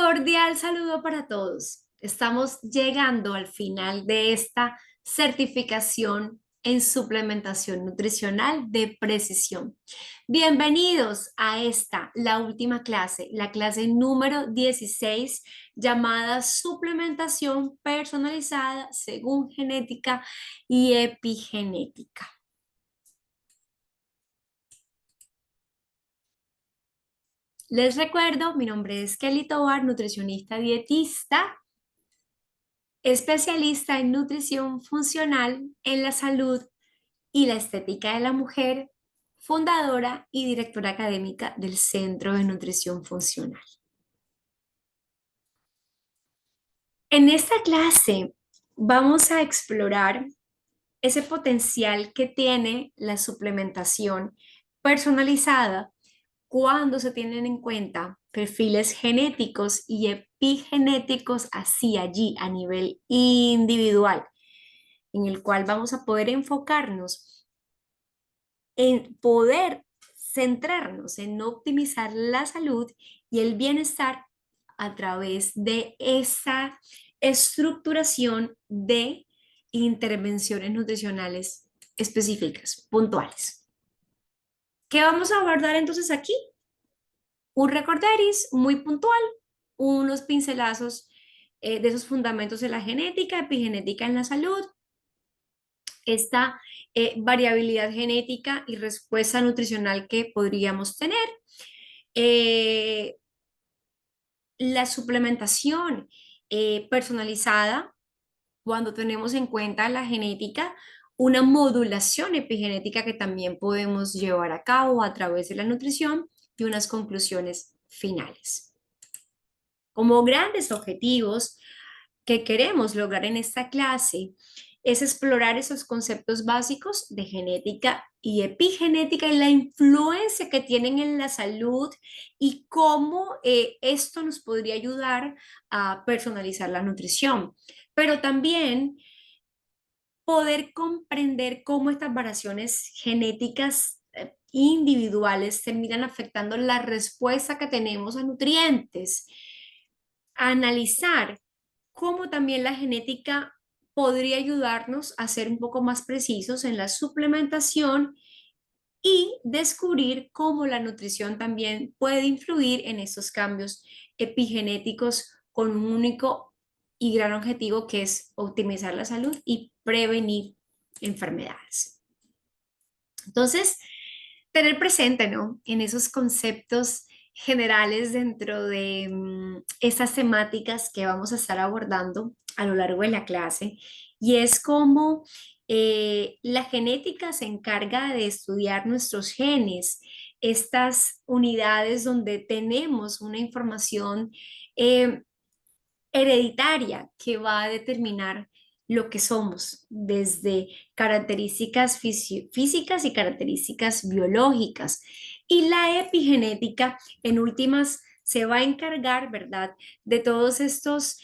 Cordial saludo para todos. Estamos llegando al final de esta certificación en suplementación nutricional de precisión. Bienvenidos a esta, la última clase, la clase número 16, llamada suplementación personalizada según genética y epigenética. Les recuerdo, mi nombre es Kelly Tovar, nutricionista dietista, especialista en nutrición funcional en la salud y la estética de la mujer, fundadora y directora académica del Centro de Nutrición Funcional. En esta clase vamos a explorar ese potencial que tiene la suplementación personalizada cuando se tienen en cuenta perfiles genéticos y epigenéticos así allí a nivel individual, en el cual vamos a poder enfocarnos en poder centrarnos en optimizar la salud y el bienestar a través de esa estructuración de intervenciones nutricionales específicas, puntuales. ¿Qué vamos a abordar entonces aquí? Un recorderis muy puntual, unos pincelazos de esos fundamentos de la genética, epigenética en la salud, esta variabilidad genética y respuesta nutricional que podríamos tener. Eh, la suplementación personalizada, cuando tenemos en cuenta la genética, una modulación epigenética que también podemos llevar a cabo a través de la nutrición y unas conclusiones finales. Como grandes objetivos que queremos lograr en esta clase es explorar esos conceptos básicos de genética y epigenética y la influencia que tienen en la salud y cómo esto nos podría ayudar a personalizar la nutrición, pero también poder comprender cómo estas variaciones genéticas individuales terminan afectando la respuesta que tenemos a nutrientes, analizar cómo también la genética podría ayudarnos a ser un poco más precisos en la suplementación y descubrir cómo la nutrición también puede influir en estos cambios epigenéticos con un único y gran objetivo que es optimizar la salud y prevenir enfermedades. Entonces, tener presente, ¿no? En esos conceptos generales dentro de estas temáticas que vamos a estar abordando a lo largo de la clase, y es cómo la genética se encarga de estudiar nuestros genes, estas unidades donde tenemos una información eh, hereditaria que va a determinar lo que somos, desde características físicas y características biológicas. Y la epigenética, en últimas, se va a encargar, ¿verdad?, de todos estos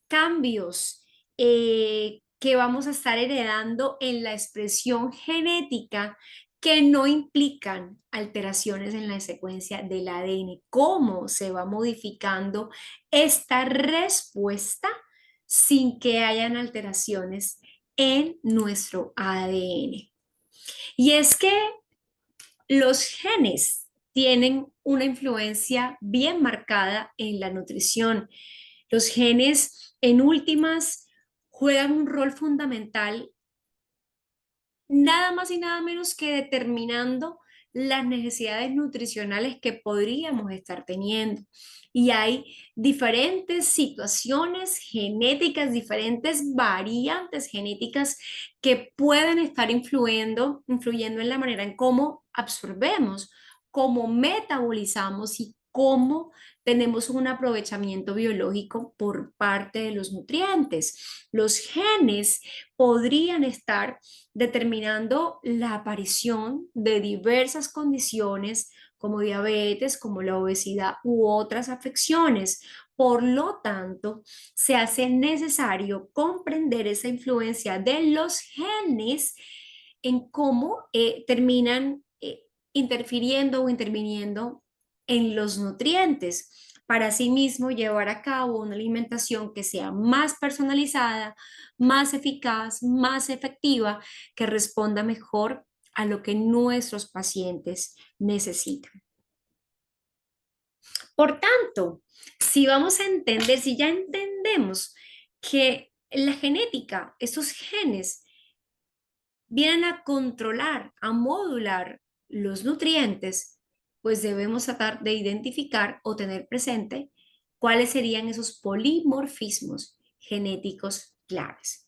cambios que vamos a estar heredando en la expresión genética que no implican alteraciones en la secuencia del ADN, cómo se va modificando esta respuesta sin que hayan alteraciones en nuestro ADN. Y es que los genes tienen una influencia bien marcada en la nutrición. Los genes, en últimas, juegan un rol fundamental nada más y nada menos que determinando las necesidades nutricionales que podríamos estar teniendo. Y hay diferentes situaciones genéticas, diferentes variantes genéticas que pueden estar influyendo en la manera en cómo absorbemos, cómo metabolizamos y cómo tenemos un aprovechamiento biológico por parte de los nutrientes. Los genes podrían estar determinando la aparición de diversas condiciones como diabetes, como la obesidad u otras afecciones. Por lo tanto, se hace necesario comprender esa influencia de los genes en cómo terminan interfiriendo o interviniendo en los nutrientes. para asimismo llevar a cabo una alimentación que sea más personalizada, más eficaz, más efectiva, que responda mejor a lo que nuestros pacientes necesitan. Por tanto, si vamos a entender, si ya entendemos que la genética, estos genes, vienen a controlar, a modular los nutrientes, pues debemos tratar de identificar o tener presente cuáles serían esos polimorfismos genéticos claves.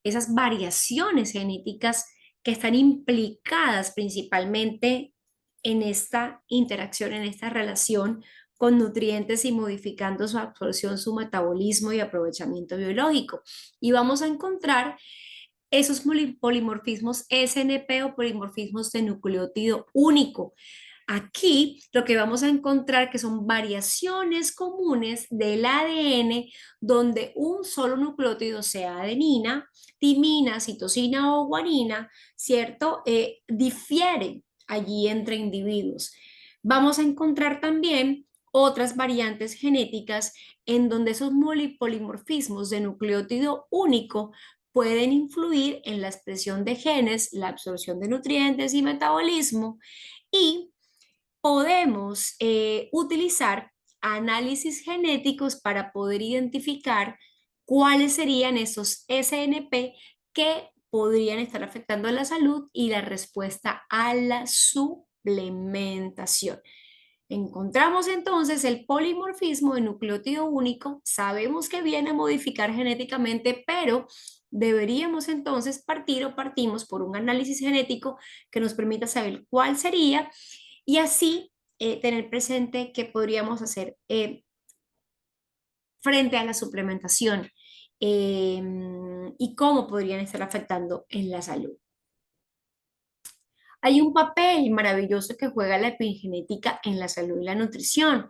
Esas variaciones genéticas que están implicadas principalmente en esta interacción, en esta relación con nutrientes y modificando su absorción, su metabolismo y aprovechamiento biológico. Y vamos a encontrar esos polimorfismos SNP o polimorfismos de nucleótido único. Aquí lo que vamos a encontrar que son variaciones comunes del ADN donde un solo nucleótido, sea adenina, timina, citosina o guanina, ¿cierto? Difiere allí entre individuos. Vamos a encontrar también otras variantes genéticas en donde esos polimorfismos de nucleótido único pueden influir en la expresión de genes, la absorción de nutrientes y metabolismo, y podemos utilizar análisis genéticos para poder identificar cuáles serían esos SNP que podrían estar afectando la salud y la respuesta a la suplementación. Encontramos entonces el polimorfismo de nucleótido único, sabemos que viene a modificar genéticamente, pero deberíamos entonces partir o partimos por un análisis genético que nos permita saber cuál sería y así tener presente qué podríamos hacer frente a la suplementación eh, y cómo podrían estar afectando en la salud. Hay un papel maravilloso que juega la epigenética en la salud y la nutrición.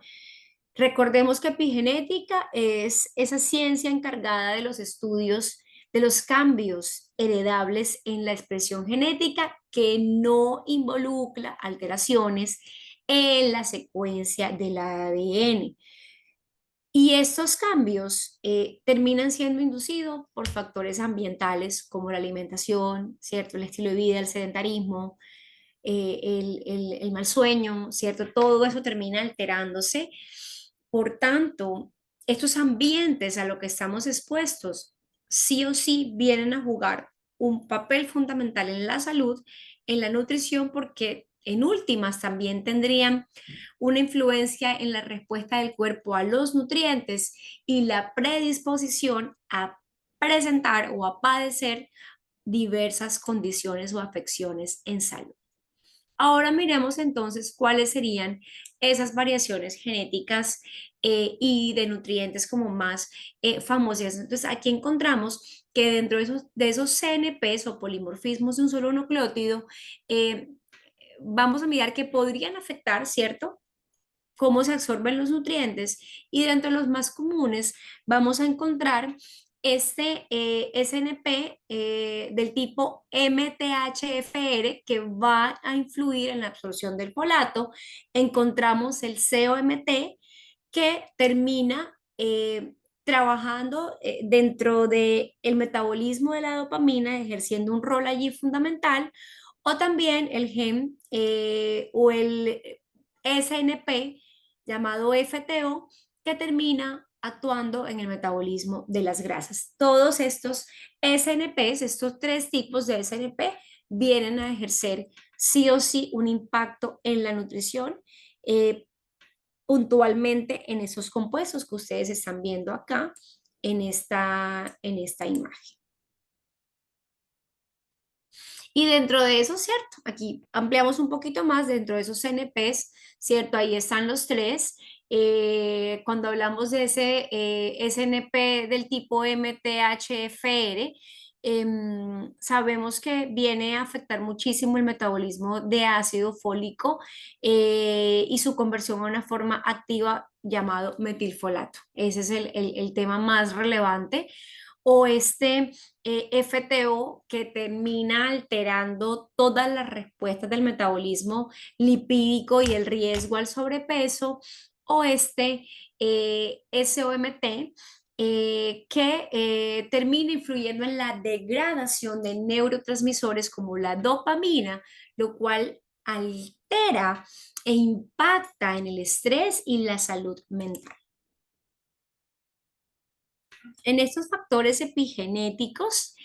Recordemos que epigenética es esa ciencia encargada de los estudios de los cambios heredables en la expresión genética que no involucra alteraciones en la secuencia del ADN. Y estos cambios terminan siendo inducidos por factores ambientales como la alimentación, ¿cierto? El estilo de vida, el sedentarismo, el mal sueño, ¿cierto? Todo eso termina alterándose. Por tanto, estos ambientes a los que estamos expuestos, sí o sí vienen a jugar un papel fundamental en la salud, en la nutrición, porque en últimas también tendrían una influencia en la respuesta del cuerpo a los nutrientes y la predisposición a presentar o a padecer diversas condiciones o afecciones en salud. Ahora miremos entonces cuáles serían esas variaciones genéticas y de nutrientes como más famosas. Entonces aquí encontramos que dentro de esos CNPs o polimorfismos de un solo nucleótido, eh, vamos a mirar que podrían afectar, ¿cierto? Cómo se absorben los nutrientes y dentro de los más comunes vamos a encontrar este SNP del tipo MTHFR que va a influir en la absorción del folato. Encontramos el COMT que termina trabajando dentro del metabolismo de la dopamina, ejerciendo un rol allí fundamental, o también el gen o el SNP llamado FTO, que termina actuando en el metabolismo de las grasas. Todos estos SNPs, estos tres tipos de SNP, vienen a ejercer sí o sí un impacto en la nutrición, puntualmente en esos compuestos que ustedes están viendo acá en esta imagen. Y dentro de eso, ¿cierto? Aquí ampliamos un poquito más dentro de esos CNPs, ¿cierto? Ahí están los tres. Cuando hablamos de ese SNP del tipo MTHFR, sabemos que viene a afectar muchísimo el metabolismo de ácido fólico y su conversión a una forma activa llamado metilfolato. Ese es el tema más relevante. O este FTO que termina alterando todas las respuestas del metabolismo lipídico y el riesgo al sobrepeso, o este SOMT, que termina influyendo en la degradación de neurotransmisores como la dopamina, lo cual altera e impacta en el estrés y la salud mental. En estos factores epigenéticos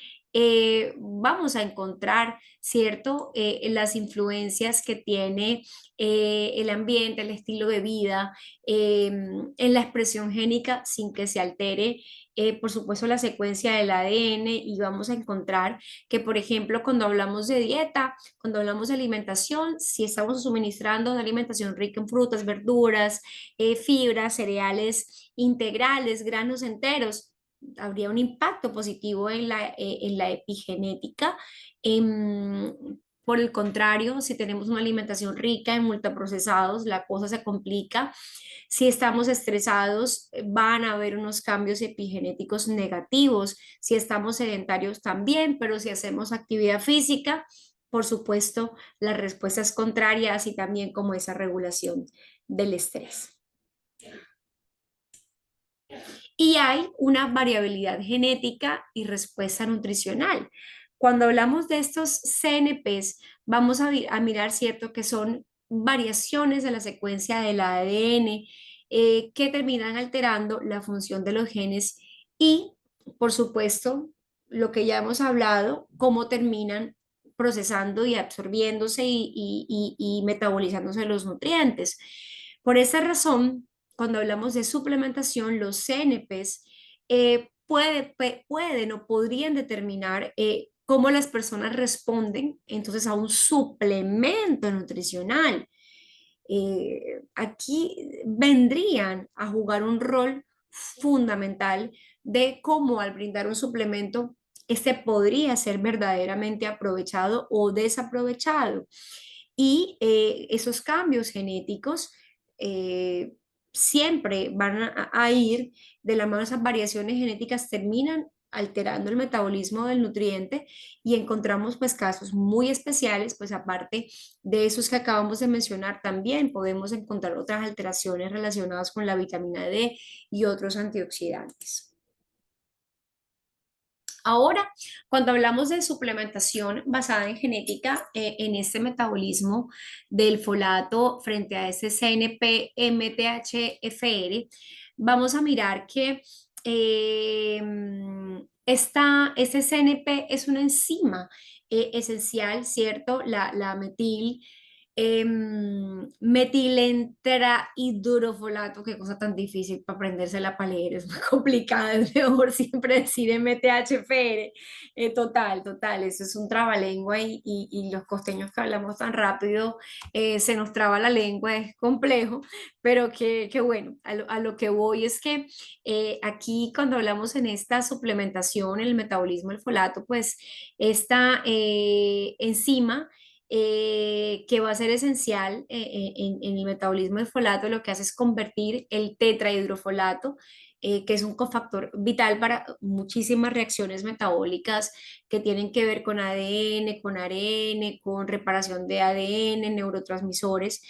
vamos a encontrar, ¿cierto? Las influencias que tiene el ambiente, el estilo de vida, en la expresión génica sin que se altere, por supuesto, la secuencia del ADN y vamos a encontrar que, por ejemplo, cuando hablamos de dieta, cuando hablamos de alimentación, si estamos suministrando una alimentación rica en frutas, verduras, fibras, cereales integrales, granos enteros, habría un impacto positivo en la epigenética. Em, por el contrario, si tenemos una alimentación rica en multiprocesados, la cosa se complica. Si estamos estresados, van a haber unos cambios epigenéticos negativos. Si estamos sedentarios también, pero si hacemos actividad física, por supuesto, la respuesta es contraria, así también como esa regulación del estrés. Y hay una variabilidad genética y respuesta nutricional. Cuando hablamos de estos CNPs, vamos a mirar, ¿cierto?, que son variaciones de la secuencia del ADN que terminan alterando la función de los genes y, por supuesto, lo que ya hemos hablado, cómo terminan procesando y absorbiéndose y metabolizándose los nutrientes. Por esa razón, cuando hablamos de suplementación, los CNPs pueden o podrían determinar cómo las personas responden entonces a un suplemento nutricional. Aquí vendrían a jugar un rol fundamental de cómo al brindar un suplemento, este podría ser verdaderamente aprovechado o desaprovechado. Y esos cambios genéticos siempre van a ir de la mano, esas variaciones genéticas terminan alterando el metabolismo del nutriente y encontramos pues casos muy especiales, pues aparte de esos que acabamos de mencionar, también podemos encontrar otras alteraciones relacionadas con la vitamina D y otros antioxidantes. Ahora, cuando hablamos de suplementación basada en genética, en este metabolismo del folato frente a ese CNP-MTHFR, vamos a mirar que este CNP es una enzima esencial, ¿cierto? La metilentrahidrofolato, qué cosa tan difícil para aprendérsela para leer, es muy complicada, es mejor siempre decir MTHFR. Total, eso es un trabalengua y los costeños que hablamos tan rápido se nos traba la lengua, es complejo, pero que bueno, a lo que voy es que aquí cuando hablamos en esta suplementación, el metabolismo del folato, pues esta enzima que va a ser esencial en el metabolismo del folato, lo que hace es convertir el tetrahidrofolato, que es un cofactor vital para muchísimas reacciones metabólicas que tienen que ver con ADN, con ARN, con reparación de ADN, neurotransmisores.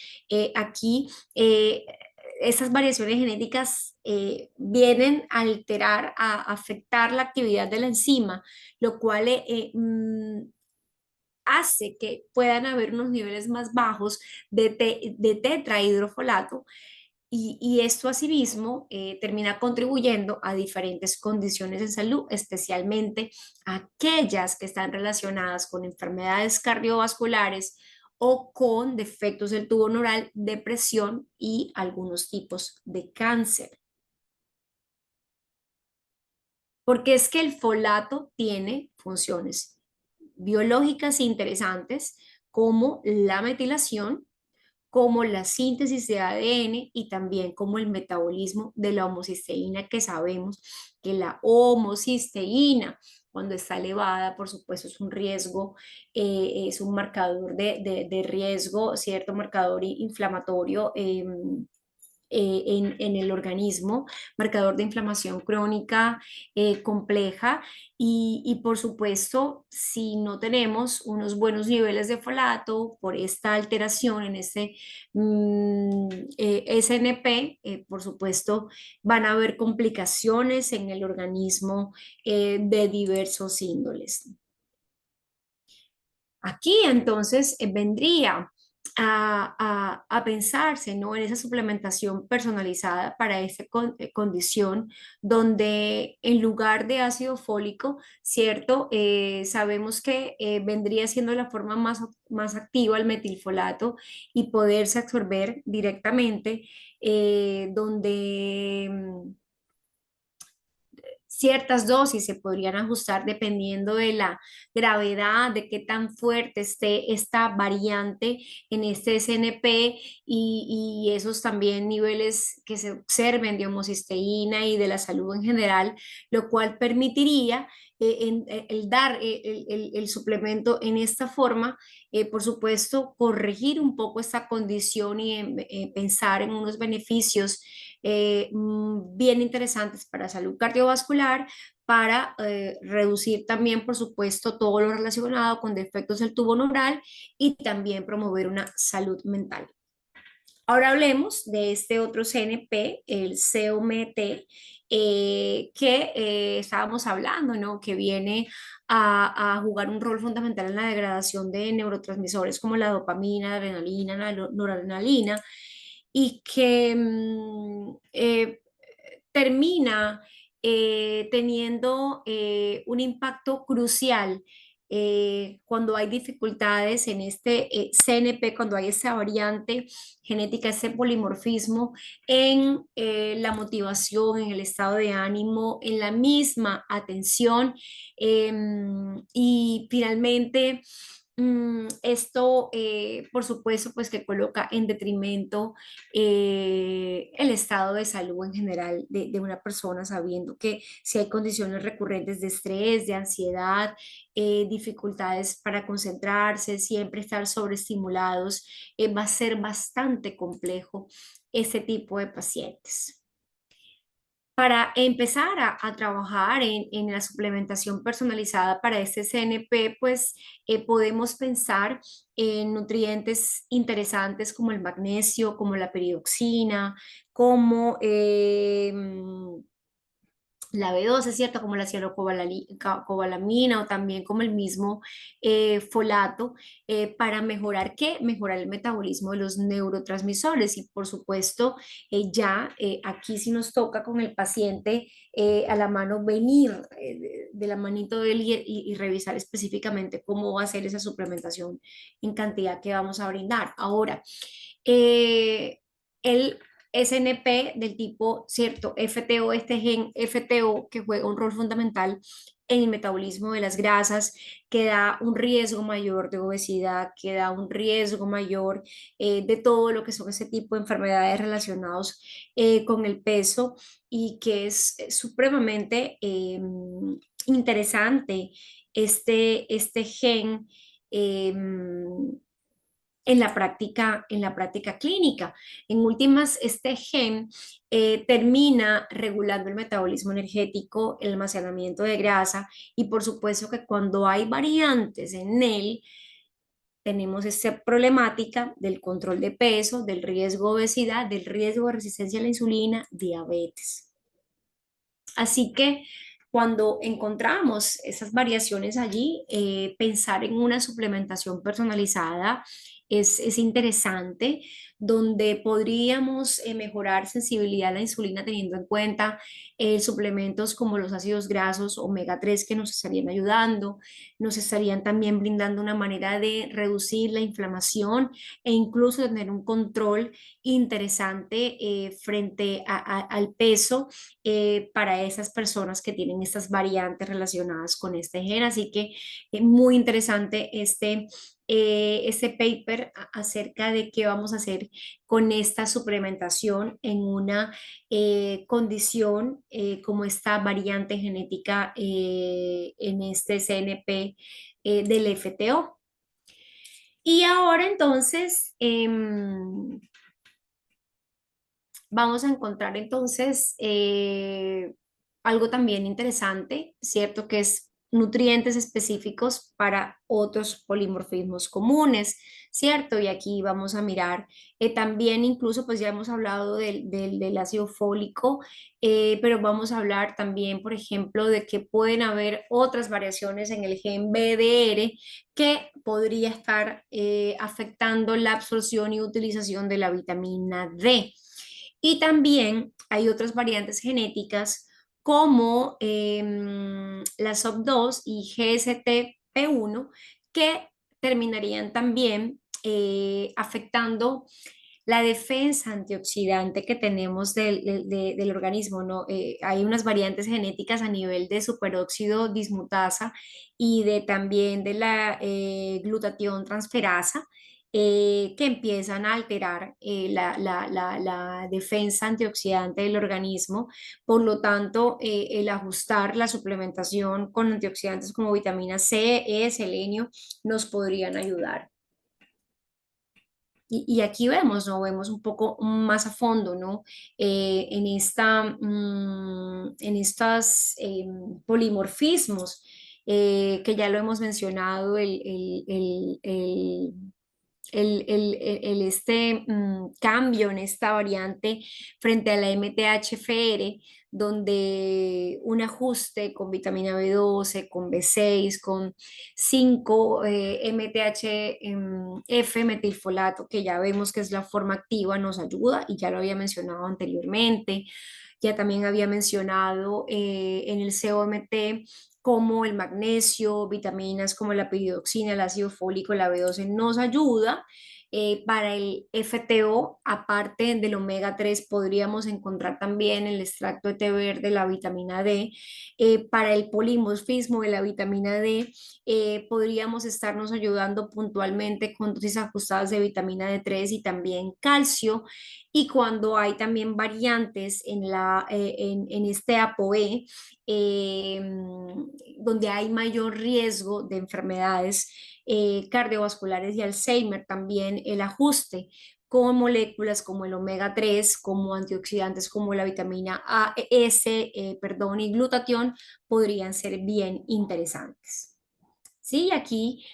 Aquí, esas variaciones genéticas vienen a alterar, a afectar la actividad de la enzima, lo cual hace que puedan haber unos niveles más bajos de tetrahidrofolato y esto asimismo termina contribuyendo a diferentes condiciones de salud, especialmente aquellas que están relacionadas con enfermedades cardiovasculares o con defectos del tubo neural, depresión y algunos tipos de cáncer. Porque es que el folato tiene funciones biológicas interesantes como la metilación, como la síntesis de ADN y también como el metabolismo de la homocisteína, que sabemos que la homocisteína, cuando está elevada, por supuesto, es un riesgo, es un marcador de riesgo, cierto marcador inflamatorio en el organismo, marcador de inflamación crónica compleja y por supuesto, si no tenemos unos buenos niveles de folato por esta alteración en este SNP, por supuesto, van a haber complicaciones en el organismo de diversos índoles. Aquí entonces vendría a pensarse, ¿no? En esa suplementación personalizada para esta condición, donde en lugar de ácido fólico, ¿cierto? Sabemos que vendría siendo la forma más activa el metilfolato y poderse absorber directamente, donde ciertas dosis se podrían ajustar dependiendo de la gravedad, de qué tan fuerte esté esta variante en este SNP y esos también niveles que se observen de homocisteína y de la salud en general, lo cual permitiría el dar el suplemento en esta forma, por supuesto, corregir un poco esta condición y pensar en unos beneficios bien interesantes para salud cardiovascular, para reducir también, por supuesto, todo lo relacionado con defectos del tubo neural y también promover una salud mental. Ahora hablemos de este otro CNP, el COMT, que estábamos hablando, ¿no? Que viene a jugar un rol fundamental en la degradación de neurotransmisores como la dopamina, la adrenalina, la noradrenalina, y que termina teniendo un impacto crucial cuando hay dificultades en este CNP, cuando hay esa variante genética, ese polimorfismo en la motivación, en el estado de ánimo, en la misma atención y finalmente esto, por supuesto, pues que coloca en detrimento el estado de salud en general de una persona, sabiendo que si hay condiciones recurrentes de estrés, de ansiedad, dificultades para concentrarse, siempre estar sobreestimulados, va a ser bastante complejo este tipo de pacientes. Para empezar a trabajar en la suplementación personalizada para este CNP, pues podemos pensar en nutrientes interesantes como el magnesio, como la peridoxina, como la B12, ¿cierto? Como la cianocobalamina o también como el mismo folato, para mejorar ¿qué? Mejorar el metabolismo de los neurotransmisores y por supuesto ya aquí sí nos toca con el paciente a la mano venir de la manito de él y revisar específicamente cómo va a ser esa suplementación en cantidad que vamos a brindar. Ahora, el SNP del tipo, cierto, FTO, este gen FTO que juega un rol fundamental en el metabolismo de las grasas, que da un riesgo mayor de obesidad, que da un riesgo mayor de todo lo que son ese tipo de enfermedades relacionadas con el peso y que es supremamente interesante este gen. En la práctica clínica. En últimas, este gen termina regulando el metabolismo energético, el almacenamiento de grasa y por supuesto que cuando hay variantes en él, tenemos esta problemática del control de peso, del riesgo de obesidad, del riesgo de resistencia a la insulina, diabetes. Así que cuando encontramos esas variaciones allí, pensar en una suplementación personalizada es interesante, donde podríamos mejorar sensibilidad a la insulina teniendo en cuenta suplementos como los ácidos grasos omega 3 que nos estarían ayudando, nos estarían también brindando una manera de reducir la inflamación e incluso tener un control interesante frente al peso para esas personas que tienen estas variantes relacionadas con este gen. Así que muy interesante este paper acerca de qué vamos a hacer con esta suplementación en una condición como esta variante genética en este CNP del FTO. Y ahora entonces vamos a encontrar entonces algo también interesante, ¿cierto? Que es nutrientes específicos para otros polimorfismos comunes, ¿cierto? Y aquí vamos a mirar también, incluso pues ya hemos hablado del ácido fólico, pero vamos a hablar también, por ejemplo, de que pueden haber otras variaciones en el gen BDR que podría estar afectando la absorción y utilización de la vitamina D. Y también hay otras variantes genéticas como la SOP2 y GSTP1 que terminarían también afectando la defensa antioxidante que tenemos del organismo, ¿no? Hay unas variantes genéticas a nivel de superóxido dismutasa y de también de la glutatión transferasa que empiezan a alterar la defensa antioxidante del organismo. Por lo tanto, el ajustar la suplementación con antioxidantes como vitamina C, E, selenio, nos podrían ayudar. Y aquí vemos, ¿no? Vemos un poco más a fondo, ¿no? En estas polimorfismos, que ya lo hemos mencionado, cambio en esta variante frente a la MTHFR, donde un ajuste con vitamina B12, con B6, con 5 MTHF, metilfolato, que ya vemos que es la forma activa, nos ayuda y ya lo había mencionado anteriormente. Ya también había mencionado en el COMT como el magnesio, vitaminas como la piridoxina, el ácido fólico, la B12 nos ayuda. Para el FTO, aparte del omega 3 podríamos encontrar también el extracto de té verde, la vitamina D. Para el polimorfismo de la vitamina D, podríamos estarnos ayudando puntualmente con dosis ajustadas de vitamina D3 y también calcio. Y cuando hay también variantes en este ApoE, eh, donde hay mayor riesgo de enfermedades cardiovasculares y Alzheimer, también el ajuste con moléculas como el omega 3, como antioxidantes como la vitamina A, S, perdón, y glutatión podrían ser bien interesantes. Sí, aquí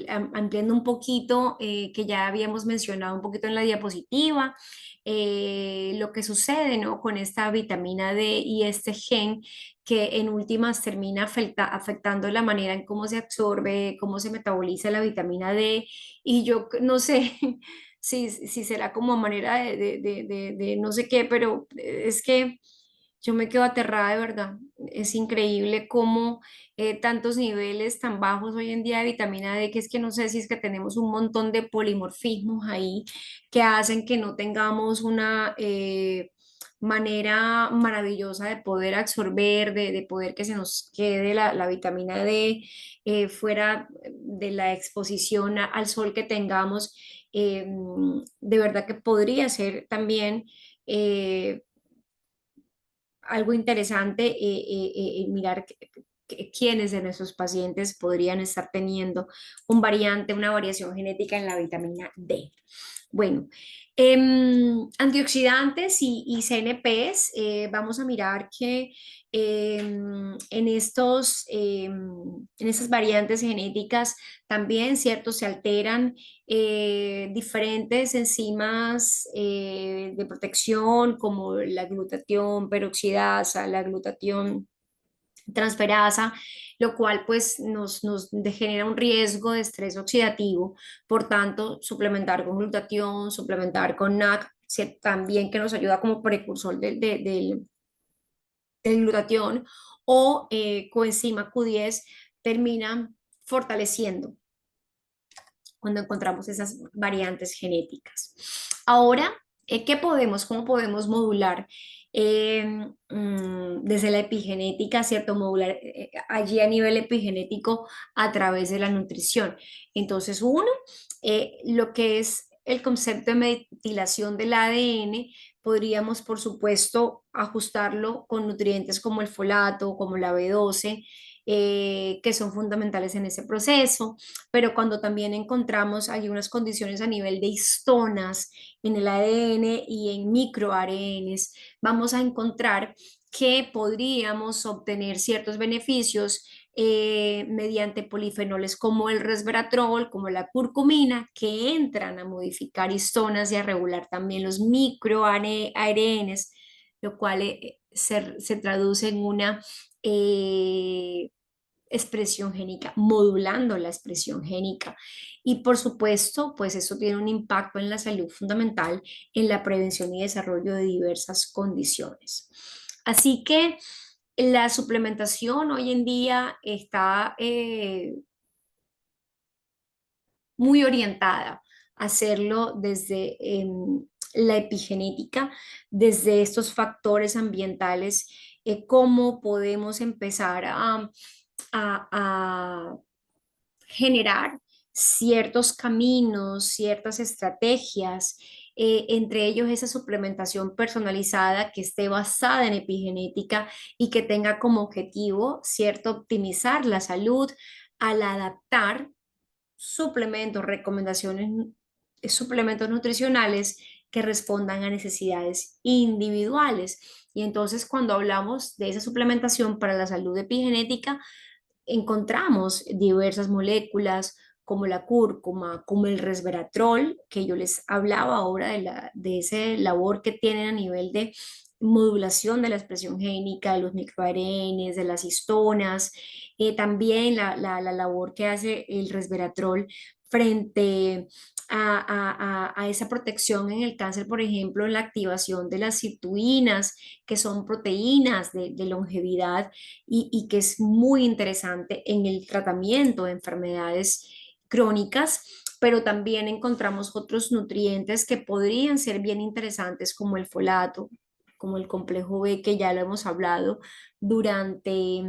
ampliando un poquito, que ya habíamos mencionado un poquito en la diapositiva, lo que sucede, ¿no? Con esta vitamina D y este gen que en últimas termina afectando la manera en cómo se absorbe, cómo se metaboliza la vitamina D. Y yo no sé si será como manera de no sé qué, pero es que yo me quedo aterrada de verdad. Es increíble cómo tantos niveles tan bajos hoy en día de vitamina D, que es que no sé si es que tenemos un montón de polimorfismos ahí que hacen que no tengamos una manera maravillosa de poder absorber, de poder que se nos quede la vitamina D fuera de la exposición al sol que tengamos. De verdad que podría ser también algo interesante mirar quiénes de nuestros pacientes podrían estar teniendo una variación genética en la vitamina D. Bueno, antioxidantes y CNPs, vamos a mirar que en estas variantes genéticas también, ¿cierto? Se alteran diferentes enzimas de protección como la glutatión peroxidasa, la glutatión transferasa, lo cual pues nos genera un riesgo de estrés oxidativo. Por tanto, suplementar con glutatión, suplementar con NAC, también que nos ayuda como precursor del glutatión, o coenzima Q10 termina fortaleciendo cuando encontramos esas variantes genéticas. Ahora, ¿cómo podemos modular desde la epigenética, ¿cierto? Modular allí a nivel epigenético a través de la nutrición. Entonces, uno, lo que es el concepto de metilación del ADN, podríamos, por supuesto, ajustarlo con nutrientes como el folato, como la B12, que son fundamentales en ese proceso, pero cuando también encontramos hay unas condiciones a nivel de histonas en el ADN y en microARNs, vamos a encontrar que podríamos obtener ciertos beneficios mediante polifenoles como el resveratrol, como la curcumina, que entran a modificar histonas y a regular también los microARNs, lo cual se traduce en una expresión génica, modulando la expresión génica. Y por supuesto, pues eso tiene un impacto en la salud fundamental, en la prevención y desarrollo de diversas condiciones. Así que la suplementación hoy en día está muy orientada a hacerlo desde la epigenética, desde estos factores ambientales, cómo podemos empezar a generar ciertos caminos, ciertas estrategias, entre ellos esa suplementación personalizada que esté basada en epigenética y que tenga como objetivo, cierto, optimizar la salud al adaptar suplementos, recomendaciones, suplementos nutricionales que respondan a necesidades individuales. Y entonces cuando hablamos de esa suplementación para la salud epigenética, encontramos diversas moléculas como la cúrcuma, como el resveratrol, que yo les hablaba ahora de ese labor que tienen a nivel de modulación de la expresión génica, de los microARNs, de las histonas, también la labor que hace el resveratrol frente a esa protección en el cáncer, por ejemplo, en la activación de las sirtuinas, que son proteínas de longevidad y que es muy interesante en el tratamiento de enfermedades crónicas, pero también encontramos otros nutrientes que podrían ser bien interesantes como el folato, como el complejo B, que ya lo hemos hablado durante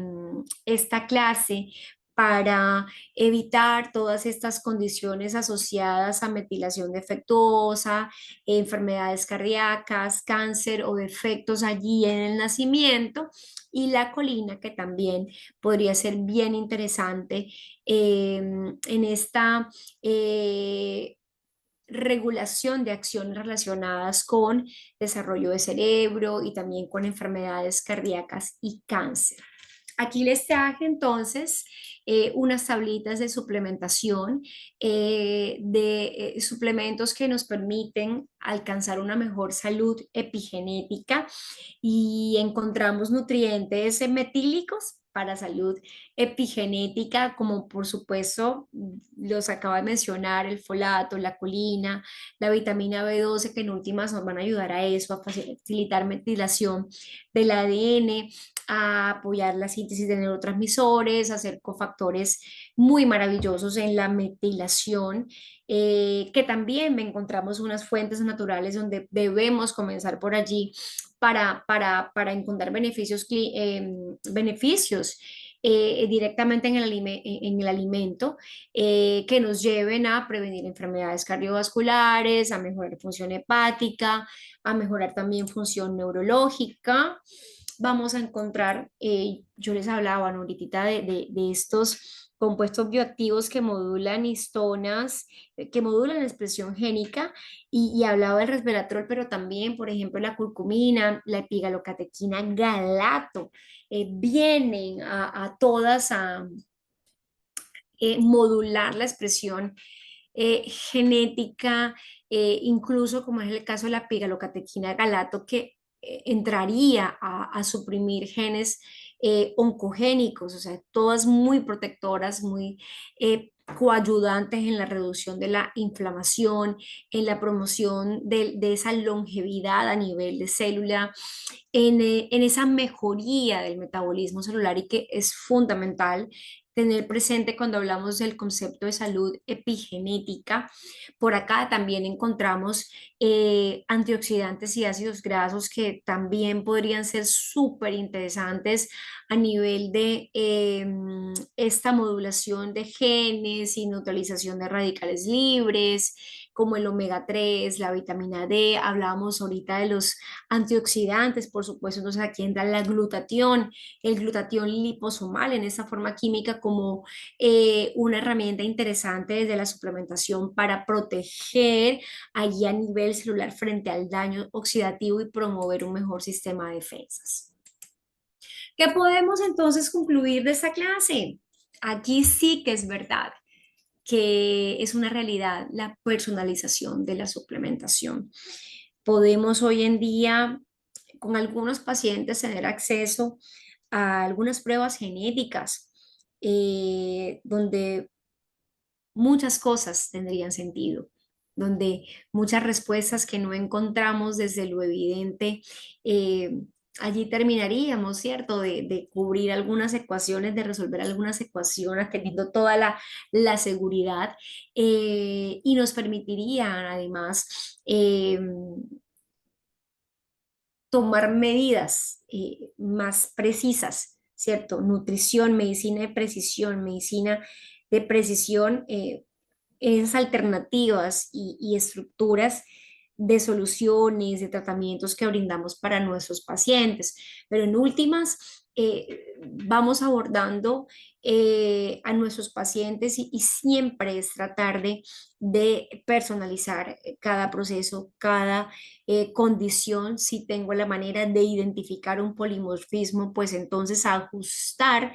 esta clase, para evitar todas estas condiciones asociadas a metilación defectuosa, enfermedades cardíacas, cáncer o defectos allí en el nacimiento, y la colina, que también podría ser bien interesante en esta regulación de acciones relacionadas con desarrollo de cerebro y también con enfermedades cardíacas y cáncer. Aquí les traje entonces unas tablitas de suplementación, de suplementos que nos permiten alcanzar una mejor salud epigenética, y encontramos nutrientes metílicos para salud epigenética, como por supuesto los acabo de mencionar, el folato, la colina, la vitamina B12, que en últimas nos van a ayudar a eso, a facilitar metilación del ADN, a apoyar la síntesis de neurotransmisores, a hacer cofactores muy maravillosos en la metilación, que también encontramos unas fuentes naturales donde debemos comenzar por allí para encontrar beneficios directamente en en el alimento, que nos lleven a prevenir enfermedades cardiovasculares, a mejorar función hepática, a mejorar también función neurológica. Vamos a encontrar, yo les hablaba, ¿no?, ahorita de estos compuestos bioactivos que modulan histonas, que modulan la expresión génica, y hablaba del resveratrol, pero también, por ejemplo, la curcumina, la epigalocatequina, galato, vienen a todas a modular la expresión genética, incluso como es el caso de la pigalocatequina galato, que entraría a suprimir genes oncogénicos, o sea, todas muy protectoras, muy coayudantes en la reducción de la inflamación, en la promoción de esa longevidad a nivel de célula, en esa mejoría del metabolismo celular, y que es fundamental tener presente cuando hablamos del concepto de salud epigenética. Por acá también encontramos antioxidantes y ácidos grasos que también podrían ser súper interesantes a nivel de esta modulación de genes sin neutralización de radicales libres, como el omega 3, la vitamina D. Hablábamos ahorita de los antioxidantes, por supuesto, entonces aquí entra la glutatión, el glutatión liposomal en esa forma química como una herramienta interesante desde la suplementación para proteger allí a nivel celular frente al daño oxidativo y promover un mejor sistema de defensas. ¿Qué podemos entonces concluir de esta clase? Aquí sí que es verdad que es una realidad la personalización de la suplementación. Podemos hoy en día con algunos pacientes tener acceso a algunas pruebas genéticas donde muchas cosas tendrían sentido, donde muchas respuestas que no encontramos desde lo evidente, allí terminaríamos, ¿cierto? De cubrir algunas ecuaciones, de resolver algunas ecuaciones, teniendo toda la seguridad y nos permitirían además tomar medidas más precisas, ¿cierto? Nutrición, medicina de precisión, esas alternativas y estructuras de soluciones, de tratamientos que brindamos para nuestros pacientes. Pero en últimas, vamos abordando a nuestros pacientes y siempre es tratar de personalizar cada proceso, cada condición. Si tengo la manera de identificar un polimorfismo, pues entonces ajustar.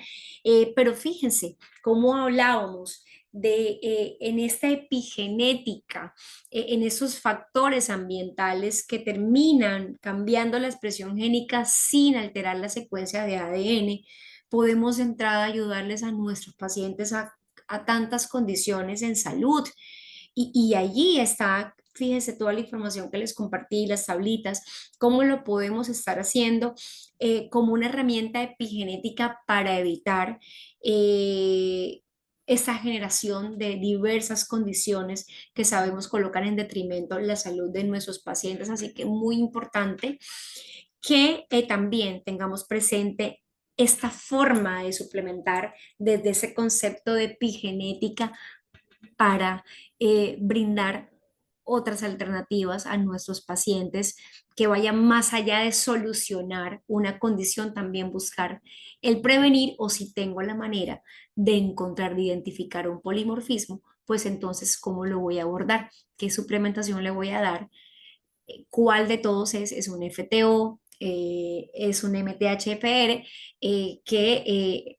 Pero fíjense cómo hablábamos de en esta epigenética, en esos factores ambientales que terminan cambiando la expresión génica sin alterar la secuencia de ADN, podemos entrar a ayudarles a nuestros pacientes a tantas condiciones en salud. Y allí está, fíjense, toda la información que les compartí, las tablitas, cómo lo podemos estar haciendo como una herramienta epigenética para evitar esa generación de diversas condiciones que sabemos colocar en detrimento la salud de nuestros pacientes. Así que muy importante que también tengamos presente esta forma de suplementar desde ese concepto de epigenética para brindar otras alternativas a nuestros pacientes que vayan más allá de solucionar una condición, también buscar el prevenir o si tengo la manera de encontrar, de identificar un polimorfismo, pues entonces, ¿cómo lo voy a abordar? ¿Qué suplementación le voy a dar? ¿Cuál de todos es un FTO? ¿Es un MTHFR? Que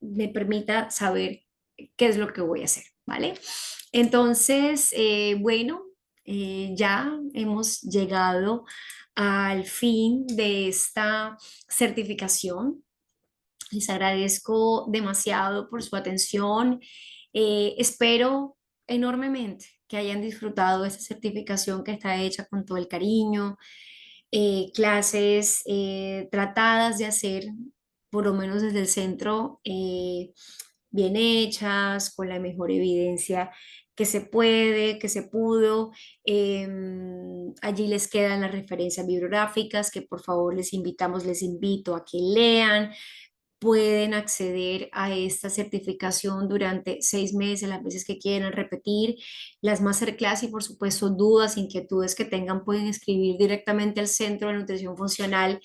me permita saber qué es lo que voy a hacer, ¿vale? Entonces, bueno, ya hemos llegado al fin de esta certificación. Les agradezco demasiado por su atención. Espero enormemente que hayan disfrutado de esta certificación que está hecha con todo el cariño, clases tratadas de hacer, por lo menos desde el centro, bien hechas, con la mejor evidencia que se puede, que se pudo. Allí les quedan las referencias bibliográficas que por favor les invitamos, les invito a que lean. Pueden acceder a esta certificación durante 6 meses, las veces que quieran repetir las masterclass y por supuesto dudas, inquietudes que tengan pueden escribir directamente al Centro de Nutrición Funcional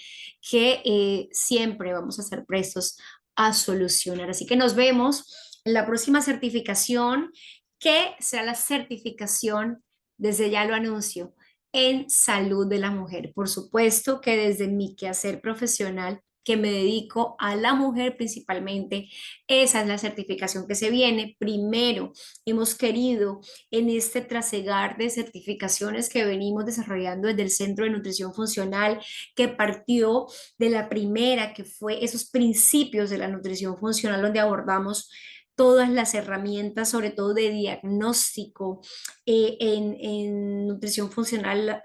que siempre vamos a estar prestos a solucionar. Así que nos vemos en la próxima certificación que sea la certificación, desde ya lo anuncio, en salud de la mujer. Por supuesto que desde mi quehacer profesional que me dedico a la mujer principalmente. Esa es la certificación que se viene. Primero, hemos querido en este trasegar de certificaciones que venimos desarrollando desde el Centro de Nutrición Funcional, que partió de la primera, que fue esos principios de la nutrición funcional, donde abordamos todas las herramientas, sobre todo de diagnóstico en nutrición funcional,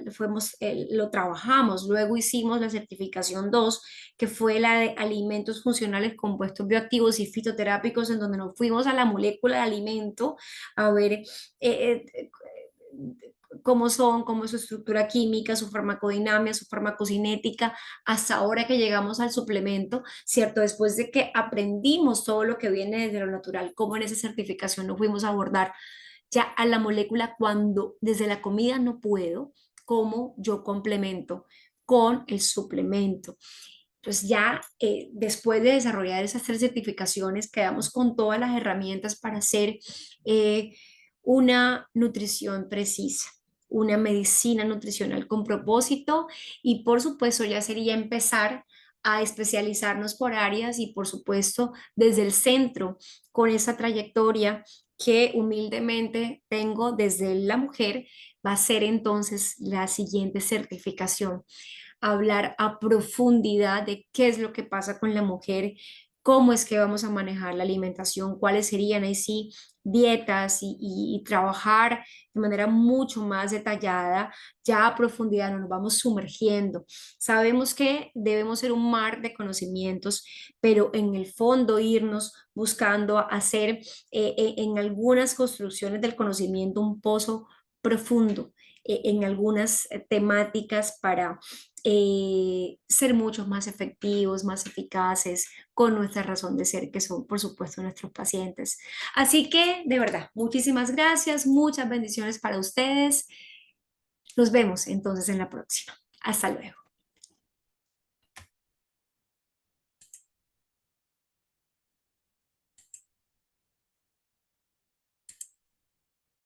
lo trabajamos. Luego hicimos la certificación 2 que fue la de alimentos funcionales, compuestos bioactivos y fitoterápicos, en donde nos fuimos a la molécula de alimento a ver cómo son, cómo es su estructura química, su farmacodinámica, su farmacocinética, hasta ahora que llegamos al suplemento, ¿cierto? Después de que aprendimos todo lo que viene desde lo natural, cómo en esa certificación lo fuimos a abordar ya a la molécula cuando desde la comida no puedo, cómo yo complemento con el suplemento. Entonces ya después de desarrollar esas tres certificaciones, quedamos con todas las herramientas para hacer eh, una nutrición precisa, una medicina nutricional con propósito y por supuesto ya sería empezar a especializarnos por áreas y por supuesto desde el centro con esa trayectoria que humildemente tengo desde la mujer, va a ser entonces la siguiente certificación, hablar a profundidad de qué es lo que pasa con la mujer, cómo es que vamos a manejar la alimentación, cuáles serían ahí sí dietas y trabajar de manera mucho más detallada, ya a profundidad, nos vamos sumergiendo. Sabemos que debemos ser un mar de conocimientos, pero en el fondo irnos buscando hacer en algunas construcciones del conocimiento un pozo profundo en algunas temáticas para ser mucho más efectivos, más eficaces con nuestra razón de ser, que son, por supuesto, nuestros pacientes. Así que, de verdad, muchísimas gracias, muchas bendiciones para ustedes. Nos vemos entonces en la próxima. Hasta luego.